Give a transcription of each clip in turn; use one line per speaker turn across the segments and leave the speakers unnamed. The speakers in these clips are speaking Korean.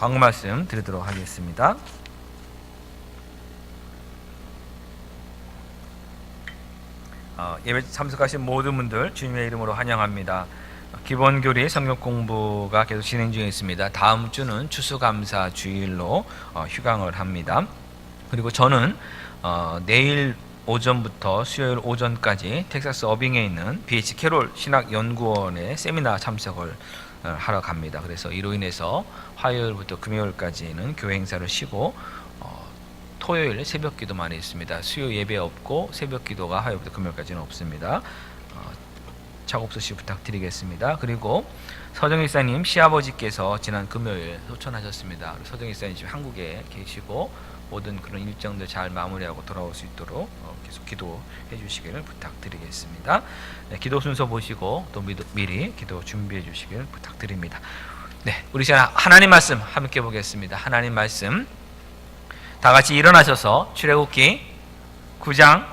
광고 말씀 드리도록 하겠습니다. 예배 참석하신 모든 분들 주님의 이름으로 환영합니다. 기본교리 성경 공부가 계속 진행 중에 있습니다. 다음 주는 추수감사 주일로 휴강을 합니다. 그리고 저는 내일 오전부터 수요일 오전까지 텍사스 어빙에 있는 BH 캐롤 신학연구원의 세미나 참석을 하러 갑니다. 그래서 이로 인해서 화요일부터 금요일까지는 교회 행사를 쉬고 토요일 새벽 기도만 있습니다. 수요 예배 없고 새벽 기도가 화요일부터 금요일까지는 없습니다. 작업소식 부탁드리겠습니다. 그리고 서정 일사님 시아버지께서 지난 금요일 소천하셨습니다. 서정 일사님 지금 한국에 계시고 모든 그런 일정들 잘 마무리하고 돌아올 수 있도록 계속 기도해 주시기를 부탁드리겠습니다. 네, 기도 순서 보시고 또 미리 기도 준비해 주시기를 부탁드립니다. 네, 우리 시간 하나님 말씀 함께 보겠습니다. 하나님 말씀 다 같이 일어나셔서 출애굽기 9장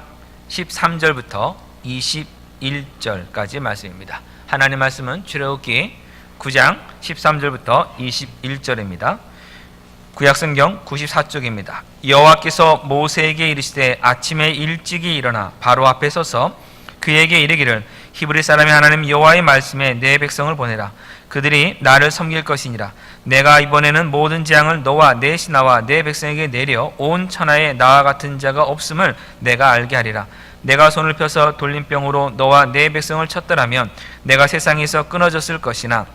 13절부터 21절까지 말씀입니다. 하나님 말씀은 출애굽기 9장 13절부터 21절입니다. 구약성경 94쪽입니다. 여호와께서 모세에게 이르시되 아침에 일찍이 일어나 바로 앞에 서서 그에게 이르기를 히브리 사람의 하나님 여호와의 말씀에 내 백성을 보내라. 그들이 나를 섬길 것이니라. 내가 이번에는 모든 재앙을 너와 내 신하와 내 백성에게 내려 온 천하에 나와 같은 자가 없음을 내가 알게 하리라. 내가 손을 펴서 돌림병으로 너와 내 백성을 쳤더라면 내가 세상에서 끊어졌을 것이나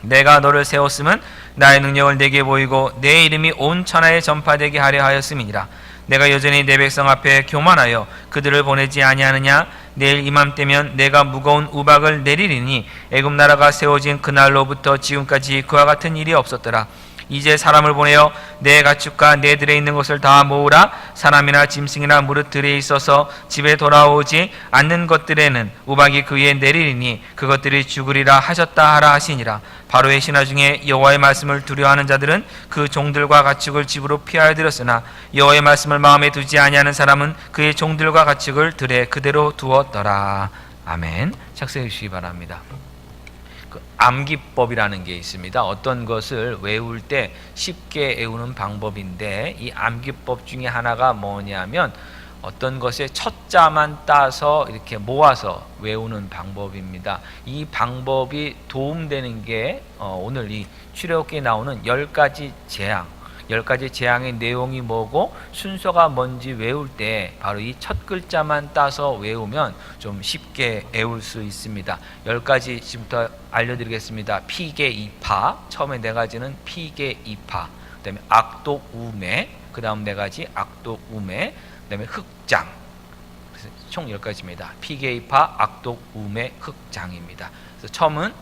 내가 너를 세웠음은 나의 능력을 내게 보이고 내 이름이 온 천하에 전파되게 하려 하였음이니라. 내가 여전히 내 백성 앞에 교만하여 그들을 보내지 아니하느냐. 내일 이맘때면 내가 무거운 우박을 내리리니 애굽 나라가 세워진 그날로부터 지금까지 그와 같은 일이 없었더라. 이제 사람을 보내어 내 가축과 내 들에 있는 것을 다 모으라. 사람이나 짐승이나 무릇 들에 있어서 집에 돌아오지 않는 것들에는 우박이 그 위에 내리리니 그것들이 죽으리라 하셨다 하라 하시니라. 바로의 신하 중에 여호와의 말씀을 두려워하는 자들은 그 종들과 가축을 집으로 피하여 들였으나 여호와의 말씀을 마음에 두지 아니하는 사람은 그의 종들과 가축을 들에 그대로 두었더라. 아멘. 착석해 주시기 바랍니다. 암기법이라는 게 있습니다. 어떤 것을 외울 때 쉽게 외우는 방법인데 이 암기법 중에 하나가 뭐냐면 어떤 것의 첫 자만 따서 이렇게 모아서 외우는 방법입니다. 이 방법이 도움되는 게 오늘 이 출애굽기에 나오는 10가지 재앙, 10가지 재앙의 내용이 뭐고 순서가 뭔지 외울 때 바로 이 첫 글자만 따서 외우면 좀 쉽게 외울 수 있습니다. 10가지 지금부터 알려드리겠습니다. 피계 이파, 처음에 4가지는 피계 이파, 그 다음에 악독 우매, 그 다음 4가지 악독 우매, 그 다음에 흑장. 총 10가지입니다. 피계 이파, 악독 우매, 흑장입니다. 그래서 처음은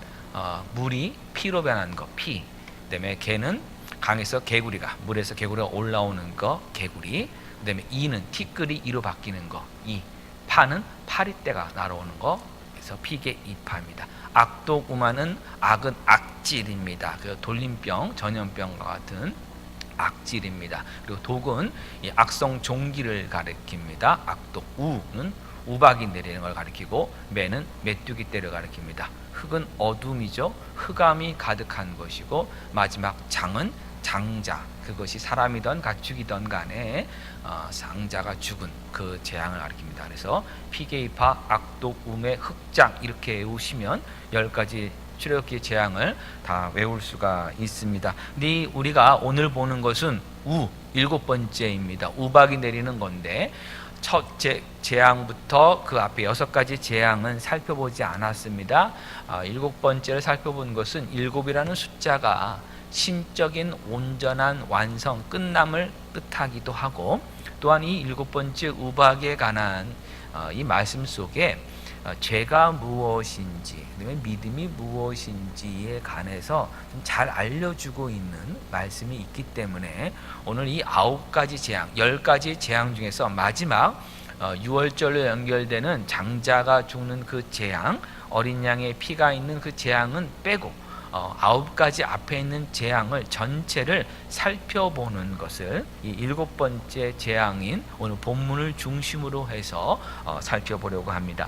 물이 피로 변한 거, 피. 그 다음에 개는 강에서 개구리가, 물에서 개구리가 올라오는 거, 개구리. 그 다음에 이는 티끌이 이로 바뀌는 거, 이. 파는 파리떼가 날아오는 거, 그래서 피계 이파입니다. 악독 우마는 악은 악질입니다. 그 돌림병, 전염병과 같은 악질입니다. 그리고 독은 이 악성 종기를 가리킵니다. 악독 우는 우박이 내리는 걸 가리키고 매는 메뚜기 떼를 가리킵니다. 흑은 어둠이죠. 흑암이 가득한 것이고 마지막 장은 장자, 그것이 사람이든 가축이든 간에 장자가 죽은 그 재앙을 가리킵니다. 그래서 피계이파, 악독, 우매, 흑장 이렇게 외우시면 10가지 출애굽기의 재앙을 다 외울 수가 있습니다. 근데 우리가 오늘 보는 것은 7번째입니다. 우박이 내리는 건데 첫 재앙부터 그 앞에 6가지 재앙은 살펴보지 않았습니다. 7번째를 살펴본 것은 7이라는 숫자가 신적인 온전한 완성, 끝남을 뜻하기도 하고 또한 이 7번째 우박에 관한 이 말씀 속에 죄가 무엇인지, 믿음이 무엇인지에 관해서 잘 알려주고 있는 말씀이 있기 때문에 오늘 이 9가지 재앙, 10가지 재앙 중에서 마지막 6월절로 연결되는 장자가 죽는 그 재앙, 어린 양의 피가 있는 그 재앙은 빼고 9가지 앞에 있는 재앙을 전체를 살펴보는 것을 이 7번째 재앙인 오늘 본문을 중심으로 해서 살펴보려고 합니다.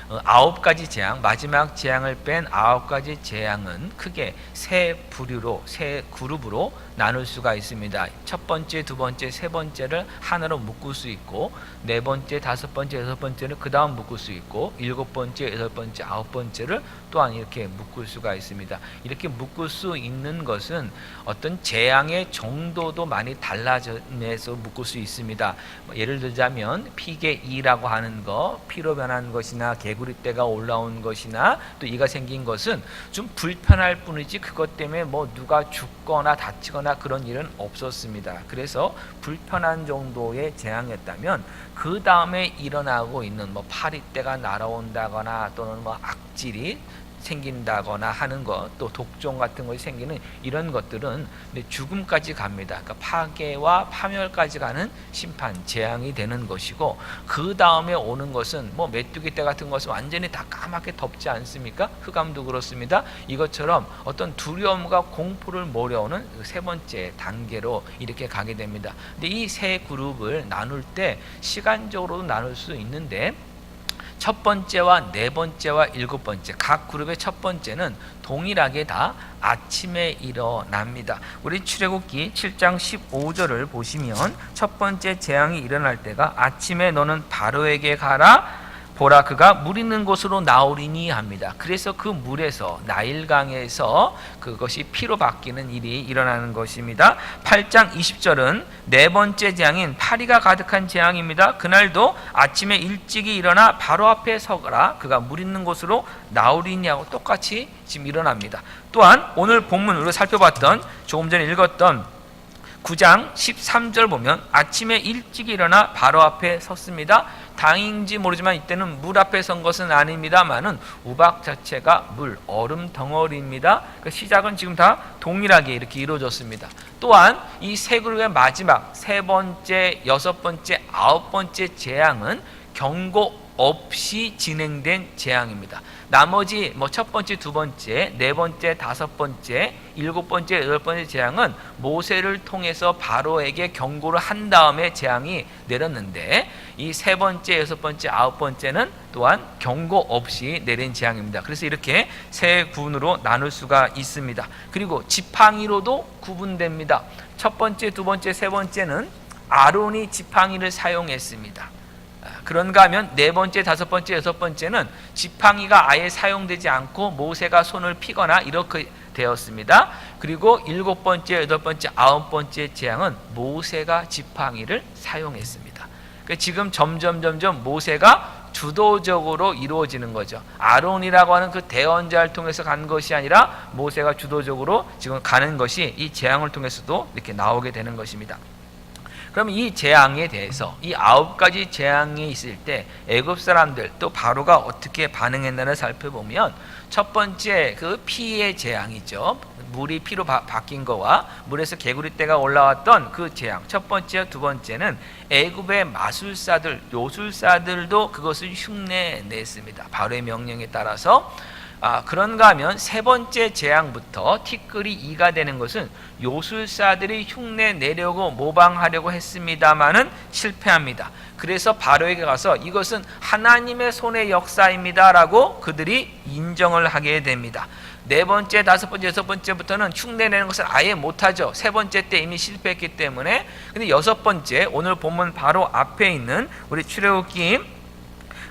9가지 재앙, 마지막 재앙을 뺀 9가지 재앙은 크게 세 부류로, 세 그룹으로 나눌 수가 있습니다. 첫 번째, 두 번째, 세 번째를 하나로 묶을 수 있고, 네 번째, 다섯 번째, 여섯 번째를 그 다음 묶을 수 있고, 일곱 번째, 여덟 번째, 아홉 번째를 또한 이렇게 묶을 수가 있습니다. 이렇게 묶을 수 있는 것은 어떤 재앙의 정도도 많이 달라져서 묶을 수 있습니다. 예를 들자면 피계 2라고 하는 거, 피로 변한 것이나 개구리떼가 올라온 것이나 또 이가 생긴 것은 좀 불편할 뿐이지 그것 때문에 뭐 누가 죽거나 다치거나 그런 일은 없었습니다. 그래서 불편한 정도의 재앙이었다면 그 다음에 일어나고 있는 뭐 파리떼가 날아온다거나 또는 뭐 악질이 생긴다거나 하는 것, 또 독종 같은 것이 생기는 이런 것들은 죽음까지 갑니다. 그러니까 파괴와 파멸까지 가는 심판, 재앙이 되는 것이고, 그 다음에 오는 것은 뭐 메뚜기 떼 같은 것은 완전히 다 까맣게 덮지 않습니까? 흑암도 그렇습니다. 이것처럼 어떤 두려움과 공포를 몰려오는 세 번째 단계로 이렇게 가게 됩니다. 근데 이 세 그룹을 나눌 때 시간적으로도 나눌 수 있는데, 첫 번째와 네 번째와 일곱 번째 각 그룹의 첫 번째는 동일하게 다 아침에 일어납니다. 우리 출애굽기 7장 15절을 보시면 첫 번째 재앙이 일어날 때가 아침에 너는 바로에게 가라, 보라 그가 물 있는 곳으로 나오리니 합니다. 그래서 그 물에서, 나일강에서 그것이 피로 바뀌는 일이 일어나는 것입니다. 8장 20절은 네 번째 재앙인 파리가 가득한 재앙입니다. 그날도 아침에 일찍이 일어나 바로 앞에 서거라, 그가 물 있는 곳으로 나오리니 하고 똑같이 지금 일어납니다. 또한 오늘 본문으로 살펴봤던, 조금 전에 읽었던 9장 13절 보면 아침에 일찍 일어나 바로 앞에 섰습니다. 당인지 모르지만 이때는 물 앞에 선 것은 아닙니다만은 우박 자체가 물, 얼음 덩어리입니다. 그 시작은 지금 다 동일하게 이렇게 이루어졌습니다. 또한 이 세 그룹의 마지막 세 번째, 여섯 번째, 아홉 번째 재앙은 경고 없이 진행된 재앙입니다. 나머지 뭐 첫 번째, 두 번째, 네 번째, 다섯 번째, 일곱 번째, 여덟 번째 재앙은 모세를 통해서 바로에게 경고를 한 다음에 재앙이 내렸는데, 이 세 번째, 여섯 번째, 아홉 번째는 또한 경고 없이 내린 재앙입니다. 그래서 이렇게 세 군으로 나눌 수가 있습니다. 그리고 지팡이로도 구분됩니다. 첫 번째, 두 번째, 세 번째는 아론이 지팡이를 사용했습니다. 그런가 하면 네 번째, 다섯 번째, 여섯 번째는 지팡이가 아예 사용되지 않고 모세가 손을 피거나 이렇게 되었습니다. 그리고 일곱 번째, 여덟 번째, 아홉 번째 재앙은 모세가 지팡이를 사용했습니다. 그러니까 지금 점점 모세가 주도적으로 이루어지는 거죠. 아론이라고 하는 그 대언자를 통해서 간 것이 아니라 모세가 주도적으로 지금 가는 것이 이 재앙을 통해서도 이렇게 나오게 되는 것입니다. 그럼 이 재앙에 대해서, 이 9가지 재앙이 있을 때 애굽 사람들 또 바로가 어떻게 반응했나를 살펴보면, 첫 번째 그 피의 재앙이죠. 물이 피로 바뀐 거와 물에서 개구리떼가 올라왔던 그 재앙, 첫 번째, 두 번째는 애굽의 마술사들, 요술사들도 그것을 흉내냈습니다. 바로의 명령에 따라서. 그런가 하면 세 번째 재앙부터 티끌이 2가 되는 것은 요술사들이 흉내 내려고 모방하려고 했습니다마는 실패합니다. 그래서 바로에게 가서 이것은 하나님의 손의 역사입니다 라고 그들이 인정을 하게 됩니다. 네 번째, 다섯 번째, 여섯 번째부터는 흉내내는 것을 아예 못하죠. 세 번째 때 이미 실패했기 때문에. 근데 여섯 번째, 오늘 본문 바로 앞에 있는 우리 출애굽기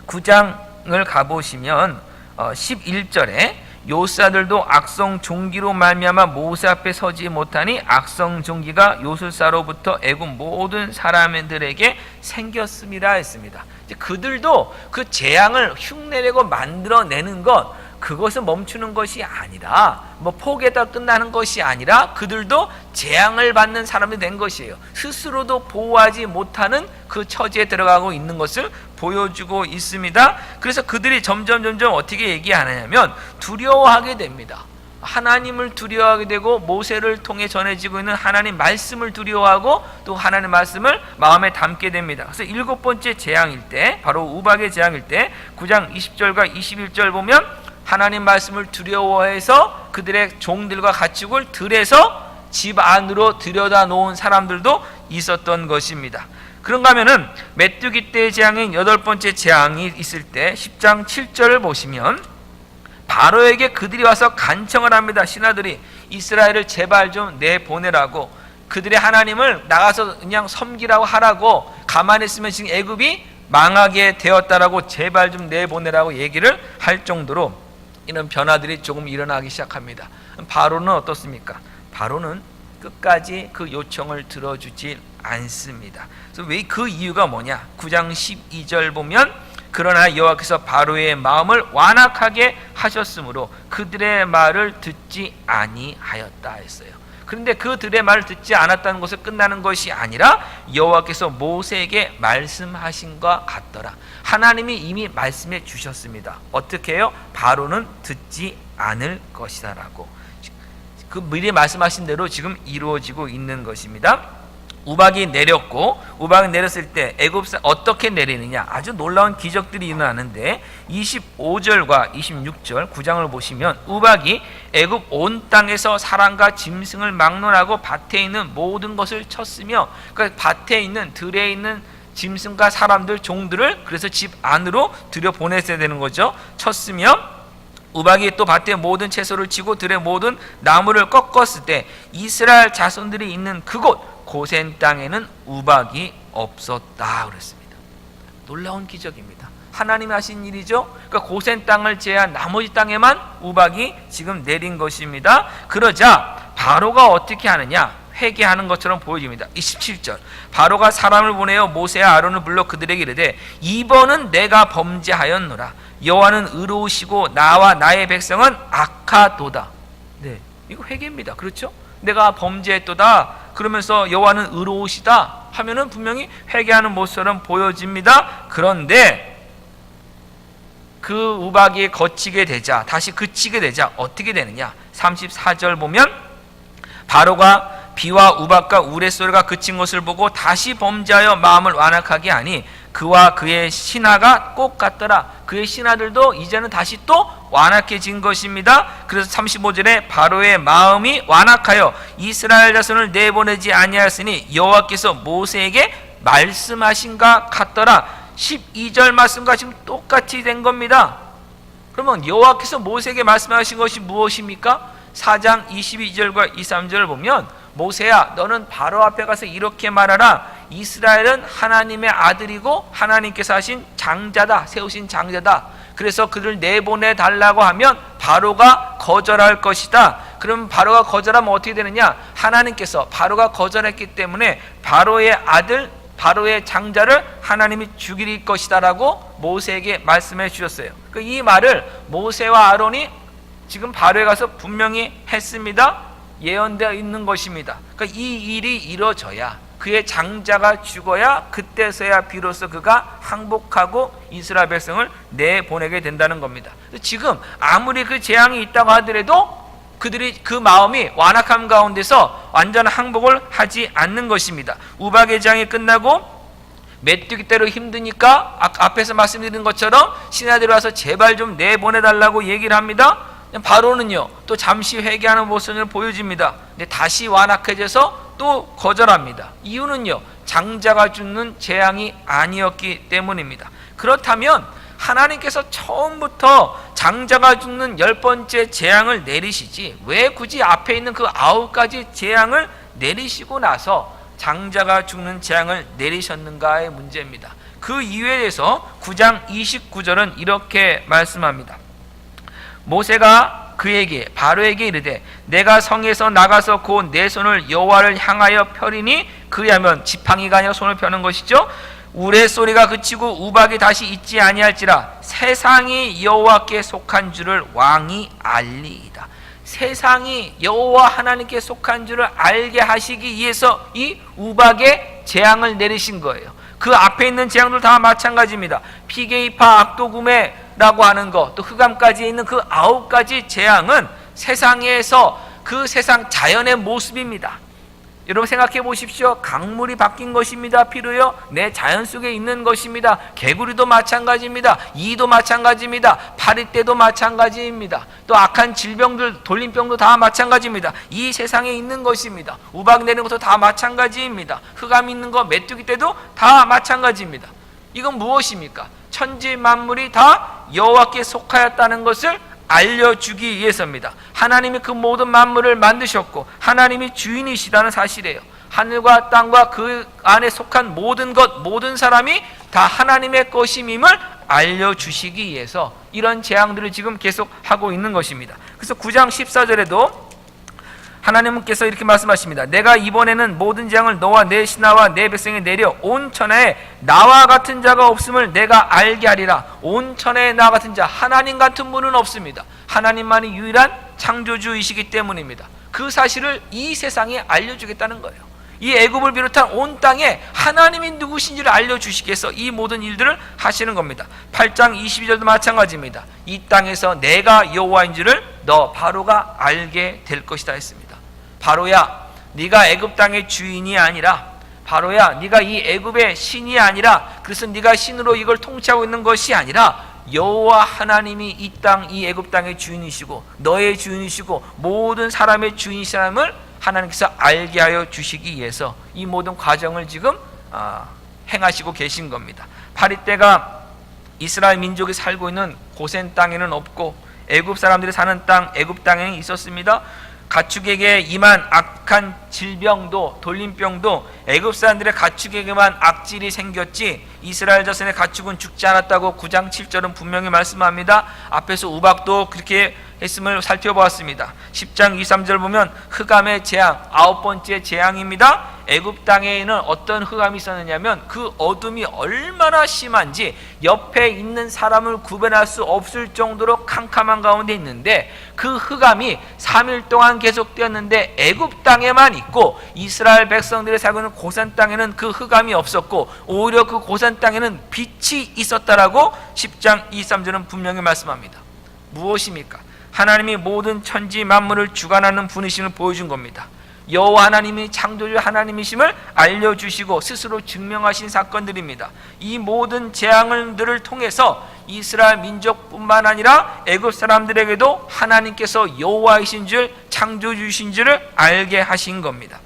9장을 가보시면 11절에 요술사들도 악성 종기로 말미암아 모세 앞에 서지 못하니 악성 종기가 요술사로부터 애굽 모든 사람들에게 생겼습니다 했습니다. 이제 그들도 그 재앙을 흉내내고 만들어내는 것, 그것은 멈추는 것이 아니라, 뭐 포기에다 끝나는 것이 아니라 그들도 재앙을 받는 사람이 된 것이에요. 스스로도 보호하지 못하는 그 처지에 들어가고 있는 것을 보여주고 있습니다. 그래서 그들이 점점 어떻게 얘기하느냐면 두려워하게 됩니다. 하나님을 두려워하게 되고 모세를 통해 전해지고 있는 하나님 말씀을 두려워하고 또 하나님 말씀을 마음에 담게 됩니다. 그래서 일곱 번째 재앙일 때, 바로 우박의 재앙일 때 9장 20절과 21절 보면 하나님 말씀을 두려워해서 그들의 종들과 가축을 들에서 집 안으로 들여다 놓은 사람들도 있었던 것입니다. 그런가 하면은 메뚜기 떼의 재앙인 8번째 재앙이 있을 때 10장 7절을 보시면 바로에게 그들이 와서 간청을 합니다. 신하들이 이스라엘을 제발 좀 내보내라고, 그들의 하나님을 나가서 그냥 섬기라고 하라고, 가만히 있으면 지금 애굽이 망하게 되었다라고 제발 좀 내보내라고 얘기를 할 정도로 이런 변화들이 조금 일어나기 시작합니다. 바로는 어떻습니까? 바로는 끝까지 그 요청을 들어주지 않습니다. 그래서 왜 그 이유가 뭐냐? 9장 12절 보면 그러나 여호와께서 바로의 마음을 완악하게 하셨으므로 그들의 말을 듣지 아니하였다 했어요. 그런데 그들의 말을 듣지 않았다는 것에 끝나는 것이 아니라 여호와께서 모세에게 말씀하신 것 같더라. 하나님이 이미 말씀해 주셨습니다. 어떻게 해요? 바로는 듣지 않을 것이다 라고. 그 미리 말씀하신 대로 지금 이루어지고 있는 것입니다. 우박이 내렸고, 우박이 내렸을 때 애굽사 어떻게 내리느냐? 아주 놀라운 기적들이 일어나는데 25절과 26절 9장을 보시면 우박이 애굽 온 땅에서 사람과 짐승을 막론하고 밭에 있는 모든 것을 쳤으며, 그러니까 밭에 있는 들에 있는 짐승과 사람들 종들을 그래서 집 안으로 들여보냈어야 되는 거죠. 쳤으며 우박이 또 밭의 모든 채소를 치고 들의 모든 나무를 꺾었을 때 이스라엘 자손들이 있는 그곳 고센 땅에는 우박이 없었다 그랬습니다. 놀라운 기적입니다. 하나님이 하신 일이죠. 그러니까 고센 땅을 제외한 나머지 땅에만 우박이 지금 내린 것입니다. 그러자 바로가 어떻게 하느냐? 회개하는 것처럼 보여집니다. 27절 바로가 사람을 보내어 모세와 아론을 불러 그들에게 이르되 이번은 내가 범죄하였노라. 여호와는 의로우시고 나와 나의 백성은 악하도다. 네, 이거 회개입니다. 그렇죠? 내가 범죄했도다 그러면서 여호와는 의로우시다 하면은 분명히 회개하는 모습처럼 보여집니다. 그런데 그 우박이 거치게 되자, 다시 그치게 되자 어떻게 되느냐? 34절 보면 바로가 비와 우박과 우레소리가 그친 것을 보고 다시 범죄하여 마음을 완악하게 하니 그와 그의 신하가 꼭 같더라. 그의 신하들도 이제는 다시 또 완악해진 것입니다. 그래서 35절에 바로의 마음이 완악하여 이스라엘 자손을 내보내지 아니하였으니 여호와께서 모세에게 말씀하신가 같더라. 12절 말씀과 지금 똑같이 된 겁니다. 그러면 여호와께서 모세에게 말씀하신 것이 무엇입니까? 4장 22절과 23절을 보면 모세야 너는 바로 앞에 가서 이렇게 말하라. 이스라엘은 하나님의 아들이고 하나님께서 하신 장자다, 세우신 장자다. 그래서 그들을 내보내 달라고 하면 바로가 거절할 것이다. 그럼 바로가 거절하면 어떻게 되느냐? 하나님께서 바로가 거절했기 때문에 바로의 아들, 바로의 장자를 하나님이 죽일 것이다 라고 모세에게 말씀해 주셨어요. 이 말을 모세와 아론이 지금 바로에 가서 분명히 했습니다. 예언되어 있는 것입니다. 그러니까 이 일이 이루어져야, 그의 장자가 죽어야 그때서야 비로소 그가 항복하고 이스라엘 백성을 내보내게 된다는 겁니다. 지금 아무리 그 재앙이 있다고 하더라도 그들이 그 마음이 완악함 가운데서 완전 항복을 하지 않는 것입니다. 우박의 재앙이 끝나고 메뚜기 떼로 힘드니까 앞에서 말씀드린 것처럼 신하들이 와서 제발 좀 내보내달라고 얘기를 합니다. 바로는요 또 잠시 회개하는 모습을 보여줍니다. 근데 다시 완악해져서 또 거절합니다. 이유는요 장자가 죽는 재앙이 아니었기 때문입니다. 그렇다면 하나님께서 처음부터 장자가 죽는 10번째 재앙을 내리시지 왜 굳이 앞에 있는 그 9가지 재앙을 내리시고 나서 장자가 죽는 재앙을 내리셨는가의 문제입니다. 그 이유에 대해서 9장 29절은 이렇게 말씀합니다. 모세가 그에게 바로에게 이르되 내가 성에서 나가서 곧 내 손을 여호와를 향하여 펴리니 그리하면 지팡이가 아니라 손을 펴는 것이죠. 우레소리가 그치고 우박이 다시 있지 아니할지라 세상이 여호와께 속한 줄을 왕이 알리이다. 세상이 여호와 하나님께 속한 줄을 알게 하시기 위해서 이 우박의 재앙을 내리신 거예요. 그 앞에 있는 재앙들 다 마찬가지입니다. 피게이파, 악도구매라고 하는 것, 또 흑암까지 있는 그 9가지 재앙은 세상에서 그 세상 자연의 모습입니다. 여러분 생각해 보십시오. 강물이 바뀐 것입니다. 피로요. 내 자연 속에 있는 것입니다. 개구리도 마찬가지입니다. 이도 마찬가지입니다. 파리떼도 마찬가지입니다. 또 악한 질병들, 돌림병도 다 마찬가지입니다. 이 세상에 있는 것입니다. 우박 내리는 것도 다 마찬가지입니다. 흑암 있는 거, 메뚜기 떼도 다 마찬가지입니다. 이건 무엇입니까? 천지 만물이 다 여호와께 속하였다는 것을 알려주기 위해서입니다. 하나님이 그 모든 만물을 만드셨고 하나님이 주인이시다는 사실이에요. 하늘과 땅과 그 안에 속한 모든 것, 모든 사람이 다 하나님의 것임을 알려주시기 위해서 이런 재앙들을 지금 계속 하고 있는 것입니다. 그래서 9장 14절에도 하나님께서 이렇게 말씀하십니다. 내가 이번에는 모든 재앙을 너와 내 신하와 내 백성에 내려 온 천하에 나와 같은 자가 없음을 내가 알게 하리라. 온 천하에 나와 같은 자, 하나님 같은 분은 없습니다. 하나님만이 유일한 창조주이시기 때문입니다. 그 사실을 이 세상에 알려주겠다는 거예요. 이 애굽을 비롯한 온 땅에 하나님이 누구신지를 알려주시기 위해서 이 모든 일들을 하시는 겁니다. 8장 22절도 마찬가지입니다. 이 땅에서 내가 여호와인지를 너 바로가 알게 될 것이다 했습니다. 바로야, 네가 애굽 땅의 주인이 아니라, 바로야, 네가 이 애굽의 신이 아니라, 그래서 네가 신으로 이걸 통치하고 있는 것이 아니라 여호와 하나님이 이 땅, 이 애굽 땅의 주인이시고 너의 주인이시고 모든 사람의 주인이심을 하나님께서 알게 하여 주시기 위해서 이 모든 과정을 지금 행하시고 계신 겁니다. 파리떼가 이스라엘 민족이 살고 있는 고센 땅에는 없고 애굽 사람들이 사는 땅, 애굽 땅에는 있었습니다. 가축에게 임한 악한 질병도, 돌림병도 애굽 사람들의 가축에게만 악질이 생겼지 이스라엘 자손의 가축은 죽지 않았다고 9장 7절은 분명히 말씀합니다. 앞에서 우박도 그렇게 했음을 살펴보았습니다. 10장 2, 3절 보면 흑암의 재앙, 9번째 재앙입니다. 애굽 땅에는 어떤 흑암이 있었느냐면 그 어둠이 얼마나 심한지 옆에 있는 사람을 구별할 수 없을 정도로 캄캄한 가운데 있는데 그 흑암이 3일 동안 계속되었는데 애굽 땅에만 있고 이스라엘 백성들이 살고 있는 고산 땅에는 그 흑암이 없었고 오히려 그 고산 땅에는 빛이 있었다라고 10장 2, 3절은 분명히 말씀합니다. 무엇입니까? 하나님이 모든 천지 만물을 주관하는 분이심을 보여준 겁니다. 여호와 하나님이 창조주 하나님이심을 알려주시고 스스로 증명하신 사건들입니다. 이 모든 재앙들을 통해서 이스라엘 민족뿐만 아니라 애굽 사람들에게도 하나님께서 여호와이신 줄, 창조주신 줄을 알게 하신 겁니다.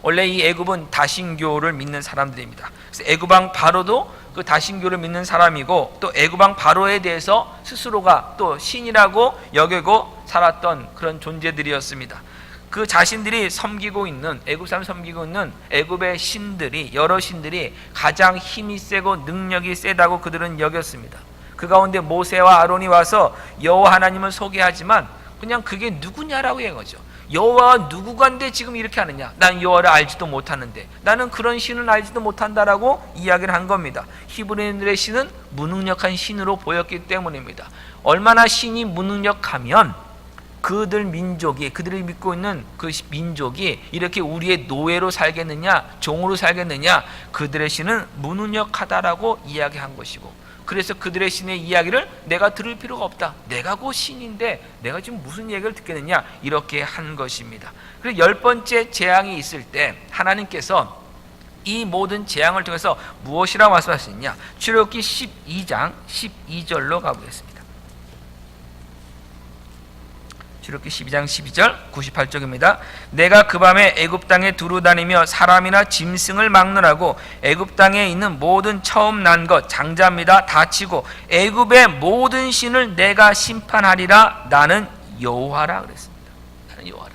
원래 이 애굽은 다신교를 믿는 사람들입니다. 그래서 애굽 왕 바로도 그 다신교를 믿는 사람이고 또 애굽 왕 바로에 대해서 스스로가 또 신이라고 여기고 살았던 그런 존재들이었습니다. 그 자신들이 섬기고 있는, 애굽 사람 섬기고 있는 애굽의 신들이, 여러 신들이 가장 힘이 세고 능력이 세다고 그들은 여겼습니다. 그 가운데 모세와 아론이 와서 여호와 하나님을 소개하지만 그냥 그게 누구냐라고 한 거죠. 여호와가 누구간데 지금 이렇게 하느냐? 난 여호와를 알지도 못하는데, 나는 그런 신을 알지도 못한다라고 이야기를 한 겁니다. 히브리인들의 신은 무능력한 신으로 보였기 때문입니다. 얼마나 신이 무능력하면 그들 민족이, 그들이 믿고 있는 그 민족이 이렇게 우리의 노예로 살겠느냐, 종으로 살겠느냐? 그들의 신은 무능력하다라고 이야기한 것이고, 그래서 그들의 신의 이야기를 내가 들을 필요가 없다. 내가 곧 신인데 내가 지금 무슨 얘기를 듣겠느냐? 이렇게 한 것입니다. 그리고 10번째 재앙이 있을 때 하나님께서 이 모든 재앙을 통해서 무엇이라고 말씀하시느냐? 출애굽기 12장 12절로 가보겠습니다. 출애굽기 12장 12절 98쪽입니다. 내가 그 밤에 애굽 땅에 두루 다니며 사람이나 짐승을 막느라고 애굽 땅에 있는 모든 처음 난 것, 장자입니다, 다치고 애굽의 모든 신을 내가 심판하리라. 나는 여호와라 그랬습니다. 나는 여호와라.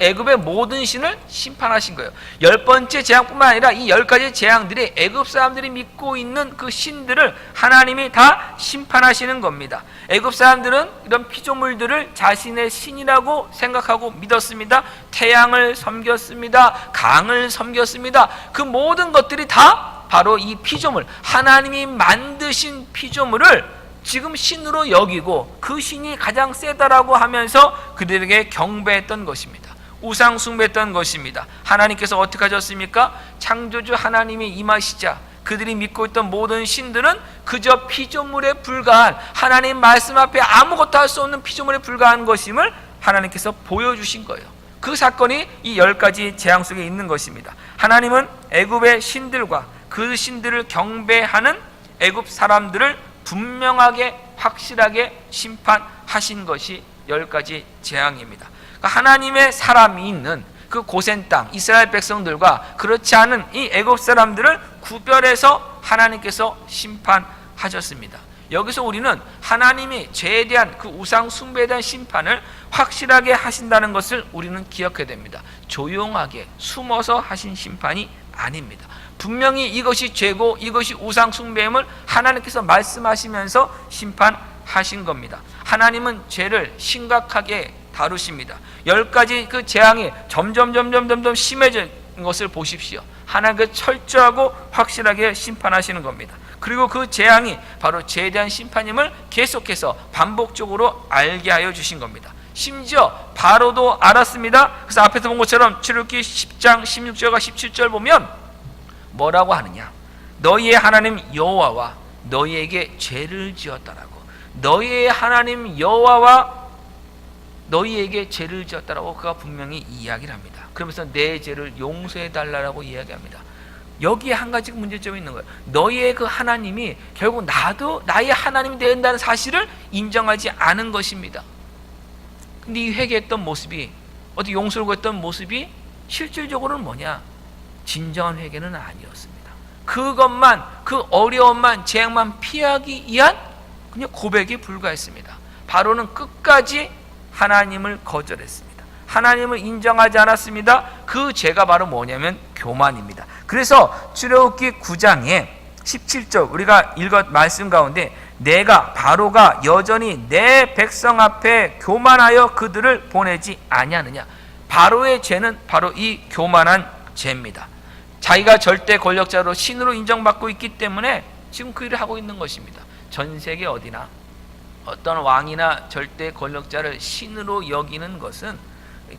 애굽의 모든 신을 심판하신 거예요. 10번째 재앙뿐만 아니라 이 10가지 재앙들이 애굽 사람들이 믿고 있는 그 신들을 하나님이 다 심판하시는 겁니다. 애굽 사람들은 이런 피조물들을 자신의 신이라고 생각하고 믿었습니다. 태양을 섬겼습니다. 강을 섬겼습니다. 그 모든 것들이 다 바로 이 피조물, 하나님이 만드신 피조물을 지금 신으로 여기고 그 신이 가장 세다라고 하면서 그들에게 경배했던 것입니다. 우상 숭배했던 것입니다. 하나님께서 어떻게 하셨습니까? 창조주 하나님이 임하시자 그들이 믿고 있던 모든 신들은 그저 피조물에 불과한, 하나님 말씀 앞에 아무것도 할 수 없는 피조물에 불과한 것임을 하나님께서 보여주신 거예요. 그 사건이 이 10가지 재앙 속에 있는 것입니다. 하나님은 애굽의 신들과 그 신들을 경배하는 애굽 사람들을 분명하게 확실하게 심판하신 것이 10가지 재앙입니다. 그러니까 하나님의 사람이 있는 그 고센 땅 이스라엘 백성들과 그렇지 않은 이 애굽 사람들을 구별해서 하나님께서 심판하셨습니다. 여기서 우리는 하나님이 죄에 대한 그 우상 숭배에 대한 심판을 확실하게 하신다는 것을 우리는 기억해야 됩니다. 조용하게 숨어서 하신 심판이 아닙니다. 분명히 이것이 죄고 이것이 우상 숭배임을 하나님께서 말씀하시면서 심판하신 겁니다. 하나님은 죄를 심각하게 다루십니다. 10가지 그 재앙이 점점 심해진 것을 보십시오. 하나님께서 철저하고 확실하게 심판하시는 겁니다. 그리고 그 재앙이 바로 죄에 대한 심판임을 계속해서 반복적으로 알게 하여 주신 겁니다. 심지어 바로도 알았습니다. 그래서 앞에서 본 것처럼 출애굽기 10장 16절과 17절 보면 뭐라고 하느냐, 너희의 하나님 여호와와 너희에게 죄를 지었다라고, 너희의 하나님 여호와와 너희에게 죄를 지었다라고 그가 분명히 이야기를 합니다. 그러면서 내 죄를 용서해 달라고 이야기합니다. 여기에 한 가지 문제점이 있는 거예요. 너희의 그 하나님이 결국 나도 나의 하나님이 된다는 사실을 인정하지 않은 것입니다. 근데 이 회개했던 모습이, 어디 용서를 구했던 모습이 실질적으로는 뭐냐? 진정한 회개는 아니었습니다. 그것만, 그 어려움만, 재앙만 피하기 위한 그냥 고백에 불과했습니다. 바로는 끝까지 하나님을 거절했습니다. 하나님을 인정하지 않았습니다. 그 죄가 바로 뭐냐면 교만입니다. 그래서 출애굽기 9장에 17절 우리가 읽은 말씀 가운데 내가 바로가 여전히 내 백성 앞에 교만하여 그들을 보내지 아니하느냐. 바로의 죄는 바로 이 교만한 죄입니다. 자기가 절대 권력자로 신으로 인정받고 있기 때문에 지금 그 일을 하고 있는 것입니다. 전 세계 어디나 어떤 왕이나 절대 권력자를 신으로 여기는 것은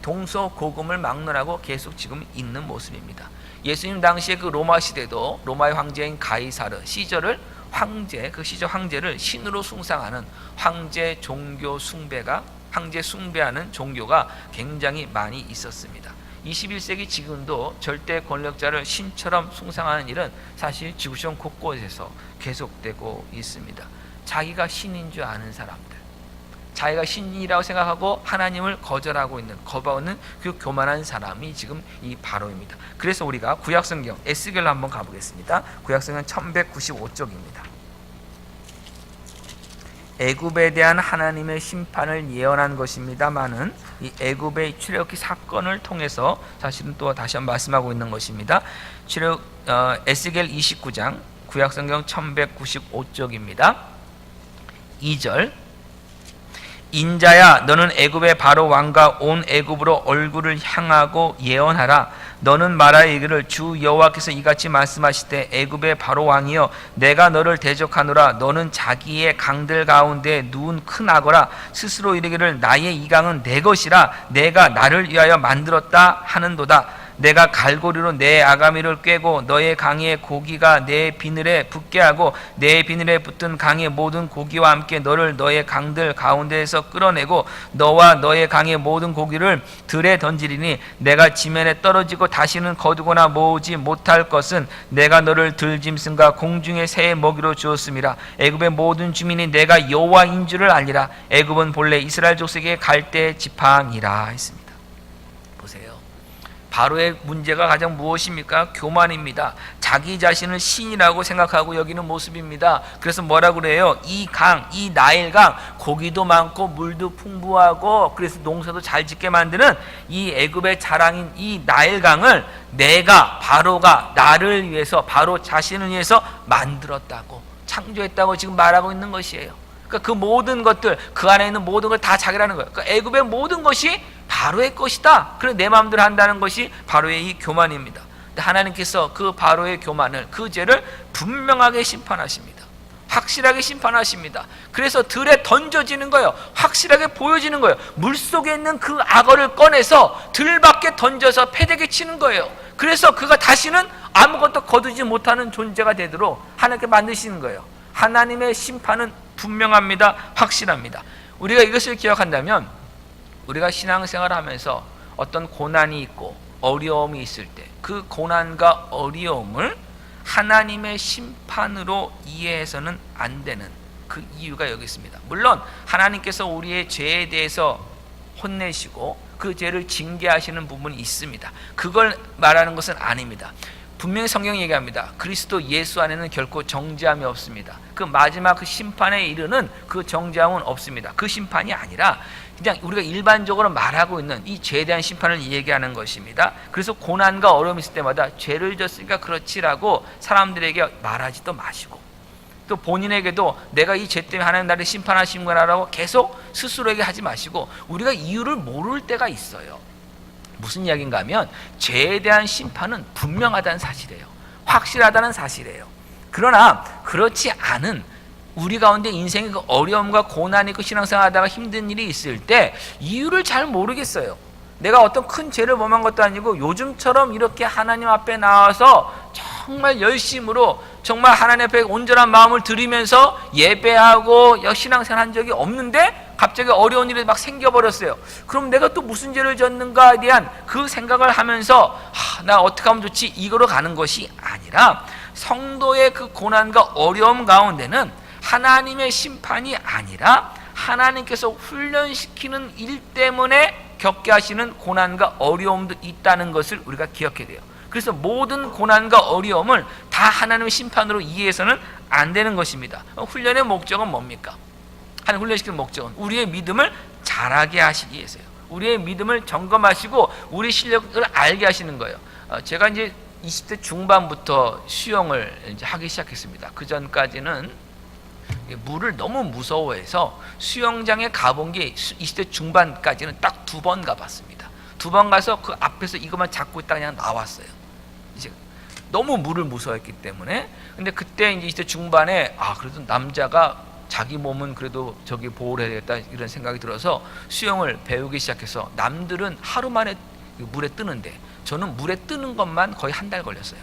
동서고금을 막론하고 계속 지금 있는 모습입니다. 예수님 당시에 그 로마 시대도 로마의 황제인 가이사르 시저를 황제, 그 시저 황제를 신으로 숭상하는 황제 종교 숭배가, 황제 숭배하는 종교가 굉장히 많이 있었습니다. 21세기 지금도 절대 권력자를 신처럼 숭상하는 일은 사실 지구촌 곳곳에서 계속되고 있습니다. 자기가 신인 줄 아는 사람들, 자기가 신이라고 생각하고 하나님을 거절하고 있는, 거부하는 그 교만한 사람이 지금 이 바로입니다. 그래서 우리가 구약성경 에스겔로 한번 가보겠습니다. 구약성경 1195쪽입니다. 애굽에 대한 하나님의 심판을 예언한 것입니다만은 이 애굽의 출애굽기 사건을 통해서 사실은 또 다시 한번 말씀하고 있는 것입니다. 에스겔 29장 구약성경 1195쪽입니다. 2절, 인자야 너는 애굽의 바로 왕과 온 애굽으로 얼굴을 향하고 예언하라. 너는 말하여 이르기를 주 여호와께서 이같이 말씀하시되 애굽의 바로 왕이여 내가 너를 대적하노라. 너는 자기의 강들 가운데 누운 큰 악어라. 스스로 이르기를 나의 이 강은 내 것이라 내가 나를 위하여 만들었다 하는도다. 내가 갈고리로 내 아가미를 꿰고 너의 강의 고기가 내 비늘에 붙게 하고 내 비늘에 붙은 강의 모든 고기와 함께 너를 너의 강들 가운데에서 끌어내고 너와 너의 강의 모든 고기를 들에 던지리니 내가 지면에 떨어지고 다시는 거두거나 모으지 못할 것은 내가 너를 들짐승과 공중의 새의 먹이로 주었음이라. 애굽의 모든 주민이 내가 여호와인 줄을 알리라. 애굽은 본래 이스라엘 족속의 갈대 지팡이라 했습니다. 보세요. 바로의 문제가 가장 무엇입니까? 교만입니다. 자기 자신을 신이라고 생각하고 여기는 모습입니다. 그래서 뭐라고 그래요? 이 강, 이 나일강, 고기도 많고 물도 풍부하고 그래서 농사도 잘 짓게 만드는 이 애굽의 자랑인 이 나일강을 내가, 바로가 나를 위해서, 바로 자신을 위해서 만들었다고, 창조했다고 지금 말하고 있는 것이에요. 그러니까 그 모든 것들, 그 안에 있는 모든 걸 다 자기라는 거예요. 그러니까 애굽의 모든 것이 바로의 것이다. 그래서 내 마음대로 한다는 것이 바로의 이 교만입니다. 근데 하나님께서 그 바로의 교만을, 그 죄를 분명하게 심판하십니다. 확실하게 심판하십니다. 그래서 들에 던져지는 거예요. 확실하게 보여지는 거예요. 물속에 있는 그 악어를 꺼내서 들 밖에 던져서 패대기 치는 거예요. 그래서 그가 다시는 아무것도 거두지 못하는 존재가 되도록 하나님께 만드시는 거예요. 하나님의 심판은 분명합니다. 확실합니다. 우리가 이것을 기억한다면 우리가 신앙생활을 하면서 어떤 고난이 있고 어려움이 있을 때 그 고난과 어려움을 하나님의 심판으로 이해해서는 안 되는 그 이유가 여기 있습니다. 물론 하나님께서 우리의 죄에 대해서 혼내시고 그 죄를 징계하시는 부분이 있습니다. 그걸 말하는 것은 아닙니다. 분명히 성경이 얘기합니다. 그리스도 예수 안에는 결코 정죄함이 없습니다. 그 마지막 그 심판에 이르는 그 정죄함은 없습니다. 그 심판이 아니라 그냥 우리가 일반적으로 말하고 있는 이 죄에 대한 심판을 얘기하는 것입니다. 그래서 고난과 어려움이 있을 때마다 죄를 졌으니까 그렇지라고 사람들에게 말하지도 마시고, 또 본인에게도 내가 이 죄 때문에 하나님 나를 심판하신 거라고 계속 스스로에게 하지 마시고, 우리가 이유를 모를 때가 있어요. 무슨 이야기인가 하면 죄에 대한 심판은 분명하다는 사실이에요. 확실하다는 사실이에요. 그러나 그렇지 않은 우리 가운데 인생의 그 어려움과 고난이 있고 신앙생활 하다가 힘든 일이 있을 때 이유를 잘 모르겠어요. 내가 어떤 큰 죄를 범한 것도 아니고 요즘처럼 이렇게 하나님 앞에 나와서 정말 열심으로 정말 하나님 앞에 온전한 마음을 들이면서 예배하고 신앙생활 한 적이 없는데 갑자기 어려운 일이 막 생겨버렸어요. 그럼 내가 또 무슨 죄를 졌는가에 대한 그 생각을 하면서 나 어떻게 하면 좋지? 이거로 가는 것이 아니라 성도의 그 고난과 어려움 가운데는 하나님의 심판이 아니라 하나님께서 훈련시키는 일 때문에 겪게 하시는 고난과 어려움도 있다는 것을 우리가 기억해야 돼요. 그래서 모든 고난과 어려움을 다 하나님의 심판으로 이해해서는 안 되는 것입니다. 훈련의 목적은 뭡니까? 하나님 훈련시키는 목적은 우리의 믿음을 자라게 하시기 위해서요. 우리의 믿음을 점검하시고 우리 실력을 알게 하시는 거예요. 제가 이제 20대 중반부터 수영을 이제 하기 시작했습니다. 그 전까지는 물을 너무 무서워해서 수영장에 가본 게 20대 중반까지는 딱 2번 가봤습니다. 2번 가서 그 앞에서 이것만 잡고 있다 그냥 나왔어요. 이제 너무 물을 무서워했기 때문에. 근데 그때 이제 20대 중반에 그래도 남자가 자기 몸은 그래도 저기 보호를 해야겠다 이런 생각이 들어서 수영을 배우기 시작해서, 남들은 하루 만에 물에 뜨는데 저는 물에 뜨는 것만 거의 1달 걸렸어요.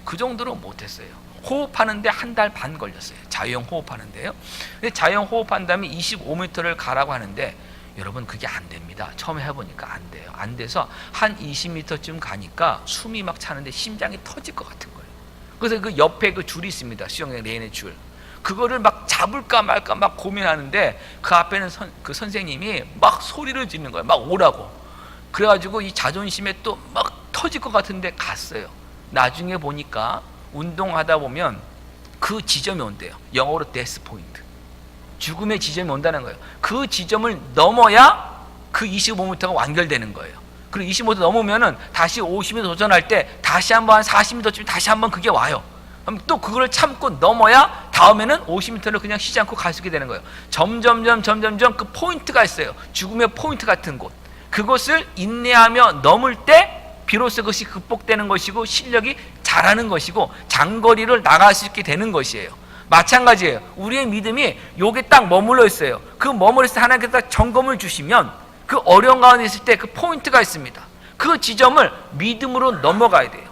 그 정도로 못했어요. 호흡하는데 1달 반 걸렸어요. 자유형 호흡하는데요. 근데 자유형 호흡한 다음에 25m를 가라고 하는데 여러분 그게 안 됩니다. 처음에 해보니까 안 돼요. 안 돼서 한 20m쯤 가니까 숨이 막 차는데 심장이 터질 것 같은 거예요. 그래서 그 옆에 그 줄이 있습니다. 수영장 레인의 줄. 그거를 막 잡을까 말까 막 고민하는데 그 앞에는 그 선생님이 막 소리를 지르는 거예요. 막 오라고. 그래가지고 이 자존심에 또 막 터질 것 같은데 갔어요. 나중에 보니까 운동하다 보면 그 지점이 온대요. 영어로 데스 포인트. 죽음의 지점이 온다는 거예요. 그 지점을 넘어야 그 25m가 완결되는 거예요. 그리고 25m 넘으면은 다시 50m 도전할 때 다시 한번 한 40m쯤 다시 한번 그게 와요. 그럼 또 그걸 참고 넘어야 다음에는 50m를 그냥 쉬지 않고 갈 수 있게 되는 거예요. 점점 그 포인트가 있어요. 죽음의 포인트 같은 곳. 그것을 인내하며 넘을 때 비로소 그것이 극복되는 것이고 실력이 자라는 것이고 장거리를 나갈 수 있게 되는 것이에요. 마찬가지예요. 우리의 믿음이 여기에 딱 머물러 있어요. 그 머물러 있을 때 하나님께서 점검을 주시면 그 어려운 가운데 있을 때 그 포인트가 있습니다. 그 지점을 믿음으로 넘어가야 돼요.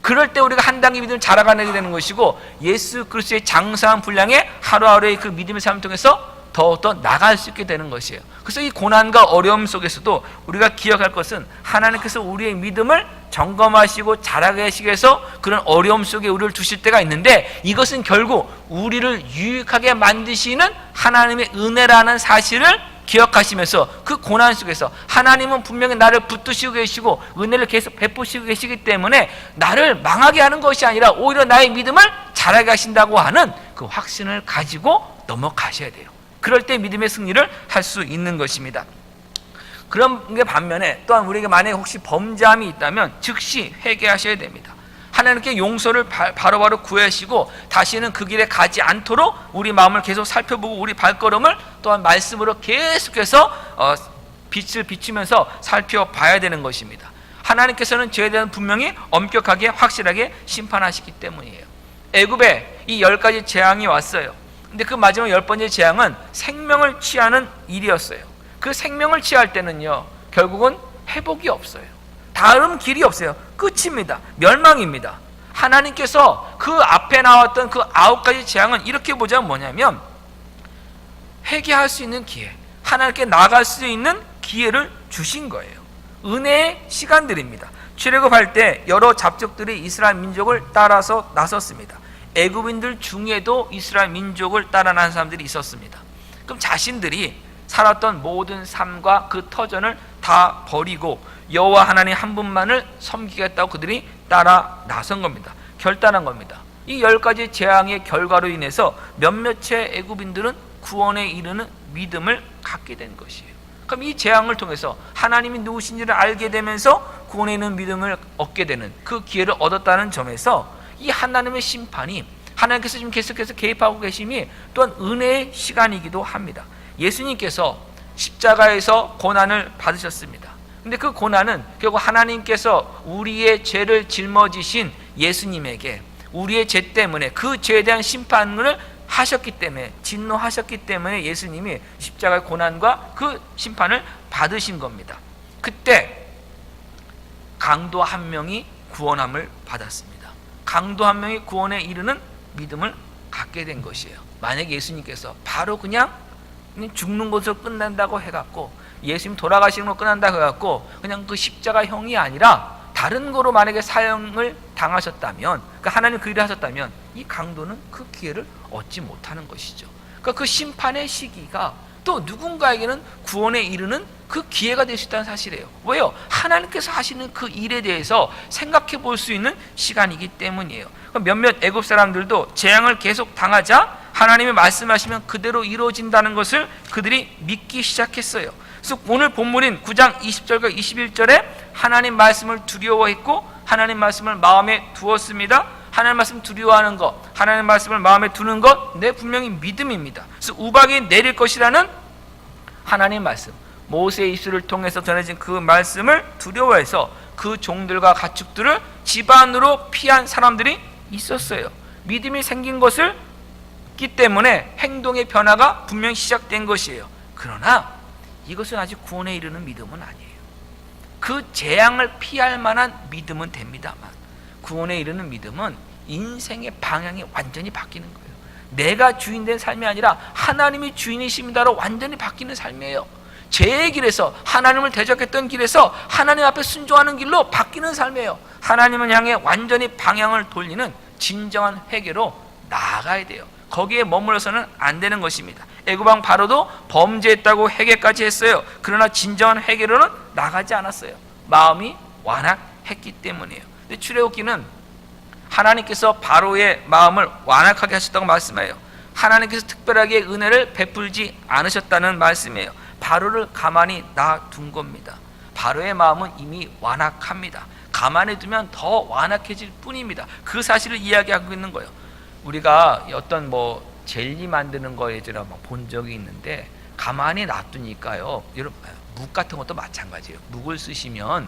그럴 때 우리가 한 단계 믿음을 자라가게 되는 것이고, 예수 그리스도의 장사한 분량의 하루하루의 그 믿음의 삶을 통해서 더욱더 나갈 수 있게 되는 것이에요. 그래서 이 고난과 어려움 속에서도 우리가 기억할 것은 하나님께서 우리의 믿음을 점검하시고 자라게 하시기 위해서 그런 어려움 속에 우리를 두실 때가 있는데, 이것은 결국 우리를 유익하게 만드시는 하나님의 은혜라는 사실을 기억하시면서 그 고난 속에서 하나님은 분명히 나를 붙드시고 계시고 은혜를 계속 베푸시고 계시기 때문에 나를 망하게 하는 것이 아니라 오히려 나의 믿음을 자라게 하신다고 하는 그 확신을 가지고 넘어가셔야 돼요. 그럴 때 믿음의 승리를 할 수 있는 것입니다. 그런 게 반면에 또한 우리에게 만약에 혹시 범죄함이 있다면 즉시 회개하셔야 됩니다. 하나님께 용서를 바로바로 구하시고 다시는 그 길에 가지 않도록 우리 마음을 계속 살펴보고 우리 발걸음을 또한 말씀으로 계속해서 빛을 비추면서 살펴봐야 되는 것입니다. 하나님께서는 죄에 대한 분명히 엄격하게 확실하게 심판하시기 때문이에요. 애굽에 이 10가지 재앙이 왔어요. 근데 그 마지막 10번째 재앙은 생명을 취하는 일이었어요. 그 생명을 취할 때는요, 결국은 회복이 없어요. 다른 길이 없어요. 끝입니다. 멸망입니다. 하나님께서 그 앞에 나왔던 그 9가지 재앙은 이렇게 보자면 뭐냐면 회개할 수 있는 기회, 하나님께 나갈 수 있는 기회를 주신 거예요. 은혜의 시간들입니다. 출애굽할 때 여러 잡족들이 이스라엘 민족을 따라서 나섰습니다. 애굽인들 중에도 이스라엘 민족을 따라 나선 사람들이 있었습니다. 그럼 자신들이 살았던 모든 삶과 그 터전을 다 버리고 여호와 하나님 한 분만을 섬기겠다고 그들이 따라 나선 겁니다. 결단한 겁니다. 이 10가지 재앙의 결과로 인해서 몇몇의 애굽인들은 구원에 이르는 믿음을 갖게 된 것이에요. 그럼 이 재앙을 통해서 하나님이 누구신지를 알게 되면서 구원에 이르는 믿음을 얻게 되는 그 기회를 얻었다는 점에서 이 하나님의 심판이, 하나님께서 지금 계속해서 개입하고 계심이 또한 은혜의 시간이기도 합니다. 예수님께서 십자가에서 고난을 받으셨습니다. 근데 그 고난은 결국 하나님께서 우리의 죄를 짊어지신 예수님에게 우리의 죄 때문에 그 죄에 대한 심판을 하셨기 때문에, 진노하셨기 때문에 예수님이 십자가의 고난과 그 심판을 받으신 겁니다. 그때 강도 한 명이 구원함을 받았습니다. 강도 한 명이 구원에 이르는 믿음을 갖게 된 것이에요. 만약에 예수님께서 바로 그냥 죽는 것으로 끝난다고 해갖고, 예수님 돌아가시는 거 끝난다고 해갖고 그냥 그 십자가형이 아니라 다른 거로 만약에 사형을 당하셨다면, 그러니까 하나님 그 일을 하셨다면 이 강도는 그 기회를 얻지 못하는 것이죠. 그러니까 그 심판의 시기가 또 누군가에게는 구원에 이르는 그 기회가 될 수 있다는 사실이에요. 왜요? 하나님께서 하시는 그 일에 대해서 생각해 볼 수 있는 시간이기 때문이에요. 몇몇 애굽 사람들도 재앙을 계속 당하자 하나님이 말씀하시면 그대로 이루어진다는 것을 그들이 믿기 시작했어요. 그래서 오늘 본문인 9장 20절과 21절에 하나님 말씀을 두려워했고 하나님 말씀을 마음에 두었습니다. 하나님 말씀 두려워하는 것, 하나님 말씀을 마음에 두는 것, 내 분명히 믿음입니다. 그래서 우박이 내릴 것이라는 하나님 말씀, 모세의 입술을 통해서 전해진 그 말씀을 두려워해서 그 종들과 가축들을 집안으로 피한 사람들이 있었어요. 믿음이 생긴 것을 기 때문에 행동의 변화가 분명히 시작된 것이에요. 그러나 이것은 아직 구원에 이르는 믿음은 아니에요. 그 재앙을 피할 만한 믿음은 됩니다만, 구원에 이르는 믿음은 인생의 방향이 완전히 바뀌는 거예요. 내가 주인된 삶이 아니라 하나님이 주인이십니다로 완전히 바뀌는 삶이에요. 죄의 길에서, 하나님을 대적했던 길에서 하나님 앞에 순종하는 길로 바뀌는 삶이에요. 하나님을 향해 완전히 방향을 돌리는 진정한 회개로 나아가야 돼요. 거기에 머물러서는 안 되는 것입니다. 애굽왕 바로도 범죄했다고 회개까지 했어요. 그러나 진정한 회개로는 나가지 않았어요. 마음이 완악했기 때문이에요. 근데 출애굽기는 하나님께서 바로의 마음을 완악하게 하셨다고 말씀해요. 하나님께서 특별하게 은혜를 베풀지 않으셨다는 말씀이에요. 바로를 가만히 놔둔 겁니다. 바로의 마음은 이미 완악합니다. 가만히 두면 더 완악해질 뿐입니다. 그 사실을 이야기하고 있는 거예요. 우리가 어떤 젤리 만드는 거에 제가 본 적이 있는데, 가만히 놔두니까요, 여러분 묵 같은 것도 마찬가지예요. 묵을 쓰시면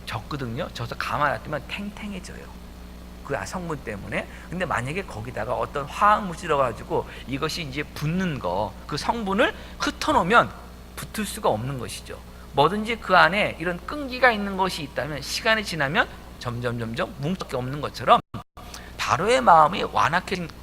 젖거든요. 젖어서 가만히 놔두면 탱탱해져요. 그 성분 때문에. 근데 만약에 거기다가 어떤 화학물질 들어가지고 이것이 이제 붙는 거, 그 성분을 흩어놓으면 붙을 수가 없는 것이죠. 뭐든지 그 안에 이런 끈기가 있는 것이 있다면 시간이 지나면 점점 뭉밖에 없는 것처럼, 바로의 마음이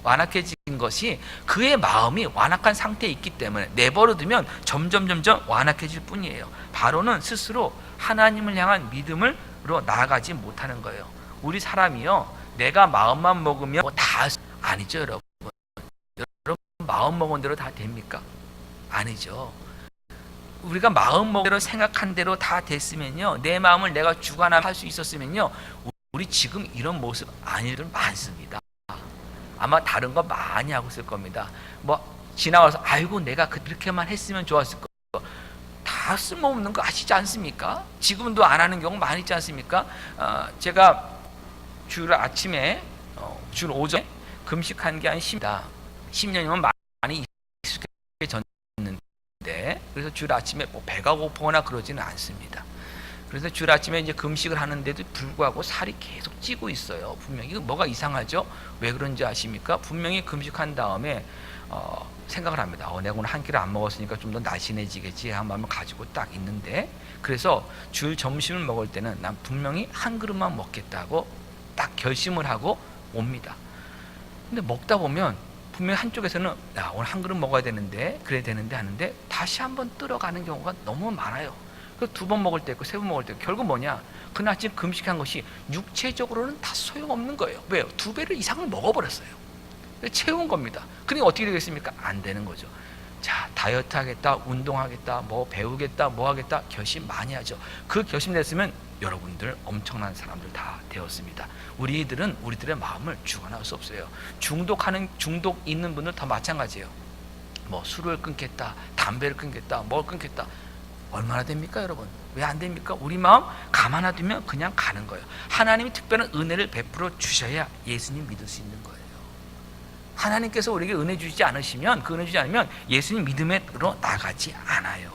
완악해진 것이 그의 마음이 완악한 상태에 있기 때문에 내버려두면 점점 완악해질 뿐이에요. 바로는 스스로 하나님을 향한 믿음으로 나아가지 못하는 거예요. 우리 사람이요, 내가 마음만 먹으면 다 아니죠, 여러분. 여러분 마음 먹은 대로 다 됩니까? 아니죠. 우리가 마음 먹은 대로 생각한 대로 다 됐으면요, 내 마음을 내가 주관할 수 있었으면요, 우리 지금 이런 모습 아닌 일들 많습니다. 아마 다른 거 많이 하고 있을 겁니다. 지나가서 아이고 내가 그렇게만 했으면 좋았을 거, 다 쓸모없는 거 아시지 않습니까? 지금도 안 하는 경우 많이 있지 않습니까? 제가 주일 아침에 주일 오전에 금식한 게 한 10년이면 많이 익숙해졌는데, 그래서 주일 아침에 배가 고프거나 그러지는 않습니다. 그래서 주일 아침에 이제 금식을 하는데도 불구하고 살이 계속 찌고 있어요. 분명히 이거 뭐가 이상하죠? 왜 그런지 아십니까? 분명히 금식한 다음에 생각을 합니다. 내가 오늘 한 끼를 안 먹었으니까 좀 더 날씬해지겠지 하는 마음을 가지고 딱 있는데, 그래서 주일 점심을 먹을 때는 난 분명히 한 그릇만 먹겠다고 딱 결심을 하고 옵니다. 근데 먹다 보면 분명히 한쪽에서는 오늘 한 그릇 먹어야 되는데, 그래야 되는데 하는데 다시 한번 들어가는 경우가 너무 많아요. 그 2번 먹을 때 있고 3번 먹을 때 있고, 결국 뭐냐? 그날 아침 금식한 것이 육체적으로는 다 소용없는 거예요. 왜요? 2배를 이상을 먹어버렸어요. 채운 겁니다. 그러니까 어떻게 되겠습니까? 안 되는 거죠. 자, 다이어트 하겠다, 운동하겠다, 뭐 배우겠다, 뭐 하겠다, 결심 많이 하죠. 그 결심 됐으면 여러분들 엄청난 사람들 다 되었습니다. 우리들은 우리들의 마음을 주관할 수 없어요. 중독 있는 분들 다 마찬가지예요. 뭐 술을 끊겠다, 담배를 끊겠다, 뭘 끊겠다. 얼마나 됩니까, 여러분? 왜 안 됩니까? 우리 마음 가만 놔두면 그냥 가는 거예요. 하나님이 특별한 은혜를 베풀어 주셔야 예수님 믿을 수 있는 거예요. 하나님께서 우리에게 은혜 주시지 않으시면, 그 은혜 주지 않으면 예수님 믿음으로 나가지 않아요.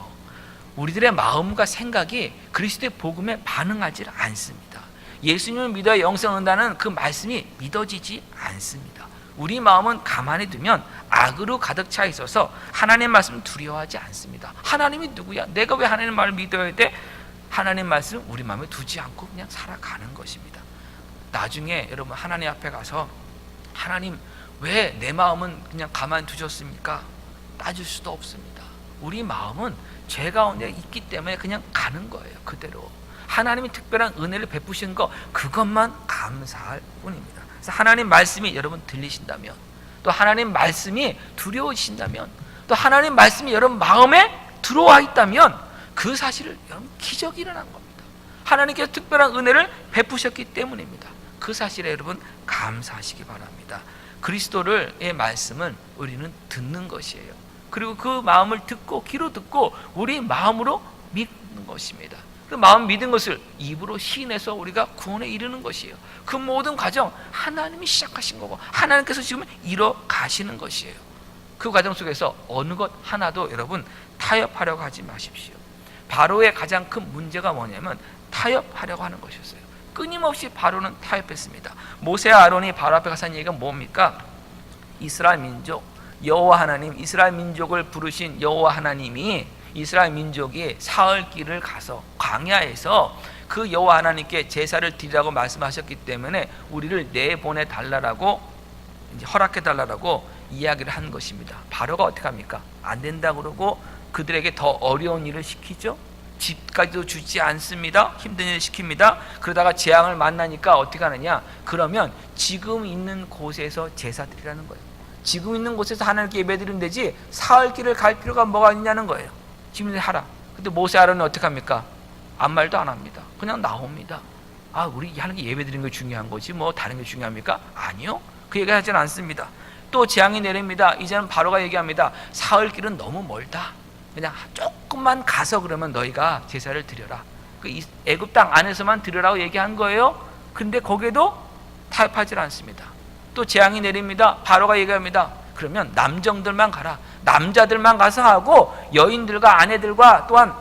우리들의 마음과 생각이 그리스도의 복음에 반응하지 않습니다. 예수님을 믿어야 영생을 얻는다는 그 말씀이 믿어지지 않습니다. 우리 마음은 가만히 두면 악으로 가득 차 있어서 하나님의 말씀을 두려워하지 않습니다. 하나님이 누구야? 내가 왜 하나님의 말을 믿어야 돼? 하나님의 말씀을 우리 마음에 두지 않고 그냥 살아가는 것입니다. 나중에 여러분 하나님 앞에 가서 하나님 왜 내 마음은 그냥 가만히 두셨습니까? 따질 수도 없습니다. 우리 마음은 죄 가운데 있기 때문에 그냥 가는 거예요. 그대로 하나님이 특별한 은혜를 베푸신 거, 그것만 감사할 뿐입니다. 그래서 하나님 말씀이 여러분 들리신다면, 또 하나님 말씀이 두려우신다면, 또 하나님 말씀이 여러분 마음에 들어와 있다면 그 사실을 여러분 기적이 일어난 겁니다. 하나님께서 특별한 은혜를 베푸셨기 때문입니다. 그 사실에 여러분 감사하시기 바랍니다. 그리스도의 말씀은 우리는 듣는 것이에요. 그리고 그 마음을 듣고 귀로 듣고 우리 마음으로 믿는 것입니다. 그 마음 믿은 것을 입으로 시인해서 우리가 구원에 이르는 것이에요. 그 모든 과정 하나님이 시작하신 거고 하나님께서 지금 이뤄 가시는 것이에요. 그 과정 속에서 어느 것 하나도 여러분 타협하려고 하지 마십시오. 바로의 가장 큰 문제가 뭐냐면 타협하려고 하는 것이었어요. 끊임없이 바로는 타협했습니다. 모세와 아론이 바로 앞에 가서 한 얘기가 뭡니까? 이스라엘 민족, 여호와 하나님, 이스라엘 민족을 부르신 여호와 하나님이 이스라엘 민족이 사흘 길을 가서 광야에서 그 여호와 하나님께 제사를 드리라고 말씀하셨기 때문에 우리를 내보내 달라라고 이제 허락해 달라라고 이야기를 한 것입니다. 바로가 어떻게 합니까? 안 된다 그러고 그들에게 더 어려운 일을 시키죠. 집까지도 주지 않습니다. 힘든 일을 시킵니다. 그러다가 재앙을 만나니까 어떻게 하느냐? 그러면 지금 있는 곳에서 제사 드리라는 거예요. 지금 있는 곳에서 하나님께 예배드리면 되지 사흘 길을 갈 필요가 뭐가 있냐는 거예요. 지금 하라. 근데 모세 아론은 어떻게 합니까? 아무 말도 안 합니다. 그냥 나옵니다. 아, 우리 하나님께 예배드리는 게 중요한 거지 뭐 다른 게 중요합니까? 아니요. 그 얘기 하지는 않습니다. 또 재앙이 내립니다. 이제는 바로가 얘기합니다. 사흘 길은 너무 멀다. 그냥 조금만 가서 그러면 너희가 제사를 드려라. 그 애굽 땅 안에서만 드려라고 얘기한 거예요. 근데 거기에도 타협하지 않습니다. 또 재앙이 내립니다. 바로가 얘기합니다. 그러면 남정들만 가라. 남자들만 가서 하고 여인들과 아내들과 또한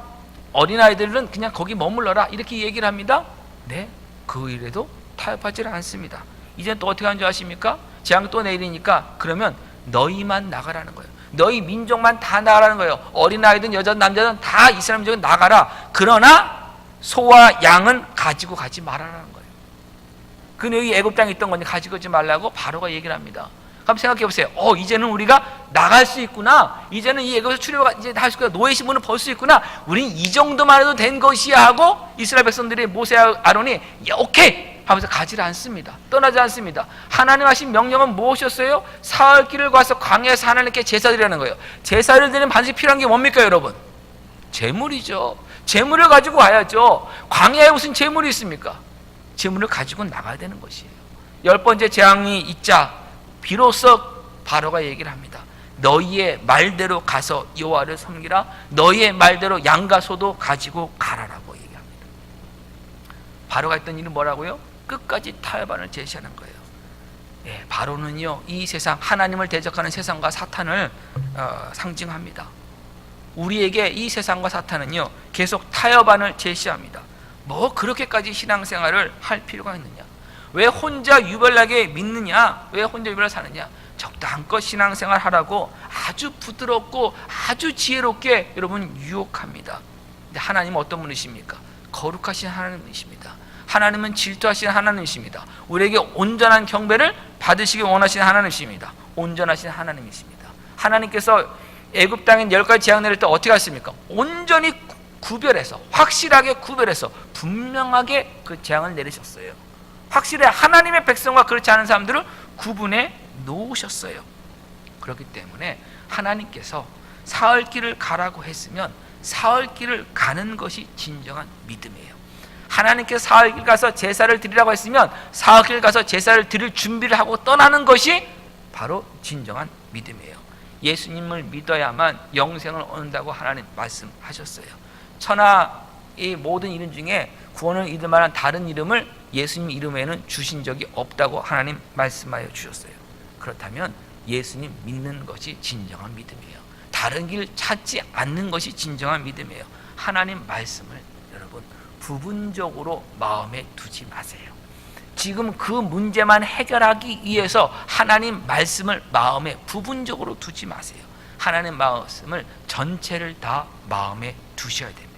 어린아이들은 그냥 거기 머물러라. 이렇게 얘기를 합니다. 네, 그 일에도 타협하지 않습니다. 이제 또 어떻게 하는 줄 아십니까? 재앙 또 내리니까 그러면 너희만 나가라는 거예요. 너희 민족만 다 나가라는 거예요. 어린아이든 여자든 남자든 다 이스라엘 민족은 나가라. 그러나 소와 양은 가지고 가지 말아라는 거예요. 그 여기 애굽 땅에 있던 건데 가지고 가지 말라고 바로가 얘기를 합니다. 그럼 생각해 보세요. 이제는 우리가 나갈 수 있구나. 이제는 이 애굽에서 출애굽 이제 할 수 있구나. 노예 신분을 벌 수 있구나. 우린 이 정도만 해도 된 것이야 하고 이스라엘 백성들이 모세와 아론이 오케이 하면서 가지를 않습니다. 떠나지 않습니다. 하나님 하신 명령은 무엇이었어요? 사흘 길을 가서 광야에서 하나님께 제사 드리라는 거예요. 제사를 드리는 반드시 필요한 게 뭡니까 여러분? 제물이죠. 제물을 가지고 와야죠. 광야에 무슨 제물이 있습니까? 제물을 가지고 나가야 되는 것이에요. 10번째 재앙이 있자 비로소 바로가 얘기를 합니다. 너희의 말대로 가서 여호와를 섬기라. 너희의 말대로 양과 소도 가지고 가라라고 얘기합니다. 바로가 했던 일은 뭐라고요? 끝까지 타협안을 제시하는 거예요. 예, 바로는요 이 세상 하나님을 대적하는 세상과 사탄을 상징합니다. 우리에게 이 세상과 사탄은요 계속 타협안을 제시합니다. 뭐 그렇게까지 신앙생활을 할 필요가 있느냐? 왜 혼자 유별나게 믿느냐? 왜 혼자 유별나게 사느냐? 적당껏 신앙생활 하라고 아주 부드럽고 아주 지혜롭게 여러분 유혹합니다. 근데 하나님은 어떤 분이십니까? 거룩하신 하나님이십니다. 하나님은 질투하시는 하나님이십니다. 우리에게 온전한 경배를 받으시기 원하시는 하나님이십니다. 온전하신 하나님이십니다. 하나님께서 애굽 땅에 10가지 재앙 내릴 때 어떻게 하십니까? 온전히 구별해서, 확실하게 구별해서 분명하게 그 재앙을 내리셨어요. 확실히 하나님의 백성과 그렇지 않은 사람들을 구분해 놓으셨어요. 그렇기 때문에 하나님께서 사흘길을 가라고 했으면 사흘길을 가는 것이 진정한 믿음이에요. 하나님께서 사흘길 가서 제사를 드리라고 했으면 사흘길 가서 제사를 드릴 준비를 하고 떠나는 것이 바로 진정한 믿음이에요. 예수님을 믿어야만 영생을 얻는다고 하나님 말씀하셨어요. 천하 이 모든 이름 중에 구원을 얻을 만한 다른 이름을 예수님 이름에는 주신 적이 없다고 하나님 말씀하여 주셨어요. 그렇다면 예수님 믿는 것이 진정한 믿음이에요. 다른 길 찾지 않는 것이 진정한 믿음이에요. 하나님 말씀을 여러분 부분적으로 마음에 두지 마세요. 지금 그 문제만 해결하기 위해서 하나님 말씀을 마음에 부분적으로 두지 마세요. 하나님 말씀을 전체를 다 마음에 두셔야 됩니다.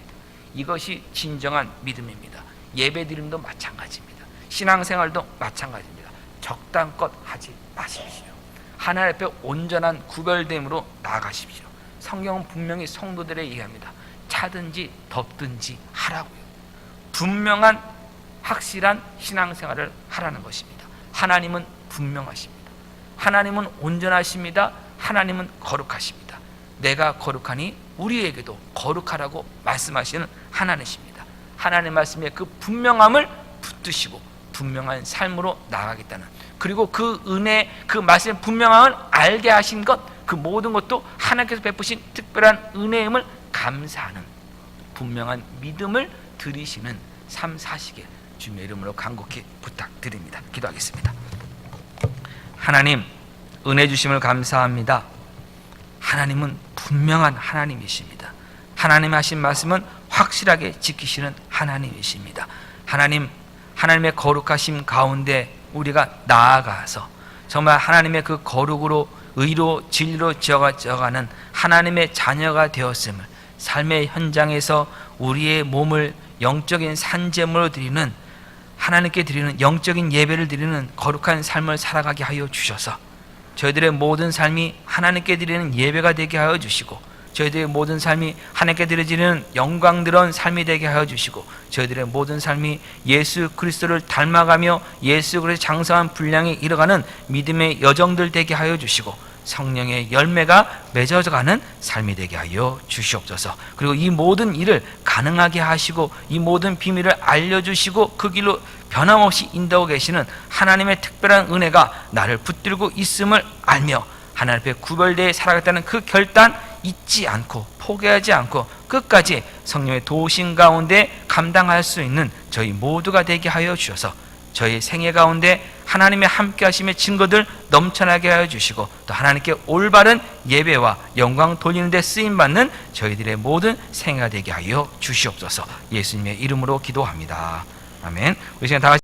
이것이 진정한 믿음입니다. 예배드림도 마찬가지입니다. 신앙생활도 마찬가지입니다. 적당껏 하지 마십시오. 하나님 앞에 온전한 구별됨으로 나아가십시오. 성경은 분명히 성도들에게 얘기합니다. 차든지 덥든지 하라고요. 분명한 확실한 신앙생활을 하라는 것입니다. 하나님은 분명하십니다. 하나님은 온전하십니다. 하나님은 거룩하십니다. 내가 거룩하니 우리에게도 거룩하라고 말씀하시는 하나님이십니다. 하나님 말씀에 그 분명함을 붙드시고 분명한 삶으로 나아가겠다는, 그리고 그 은혜, 그 말씀의 분명함을 알게 하신 것, 그 모든 것도 하나님께서 베푸신 특별한 은혜임을 감사하는 분명한 믿음을 들이시는 삶 사시길 주님의 이름으로 간곡히 부탁드립니다. 기도하겠습니다. 하나님, 은혜 주심을 감사합니다. 하나님은 분명한 하나님이십니다. 하나님 하신 말씀은 확실하게 지키시는 하나님이십니다. 하나님, 하나님의 거룩하심 가운데 우리가 나아가서 정말 하나님의 그 거룩으로 의로 진리로 지어가는 하나님의 자녀가 되었음을, 삶의 현장에서 우리의 몸을 영적인 산제물로 드리는, 하나님께 드리는 영적인 예배를 드리는 거룩한 삶을 살아가게 하여 주셔서 저희들의 모든 삶이 하나님께 드리는 예배가 되게 하여 주시고, 저희들의 모든 삶이 하나님께 드려지는 영광스러운 삶이 되게 하여 주시고, 저희들의 모든 삶이 예수 그리스도를 닮아가며 예수 그리스도의 장성한 분량에 이뤄가는 믿음의 여정들 되게 하여 주시고, 성령의 열매가 맺어가는 삶이 되게 하여 주시옵소서. 그리고 이 모든 일을 가능하게 하시고 이 모든 비밀을 알려주시고 그 길로 변함없이 인도하고 계시는 하나님의 특별한 은혜가 나를 붙들고 있음을 알며 하나님 앞에 구별되어 살아가겠다는 그 결단 잊지 않고 포기하지 않고 끝까지 성령의 도우심 가운데 감당할 수 있는 저희 모두가 되게 하여 주셔서 저희 생애 가운데 하나님의 함께 하심의 증거들 넘쳐나게 하여 주시고, 또 하나님께 올바른 예배와 영광 돌리는 데 쓰임받는 저희들의 모든 생애가 되게 하여 주시옵소서. 예수님의 이름으로 기도합니다. 아멘. 우리 시간 다 같이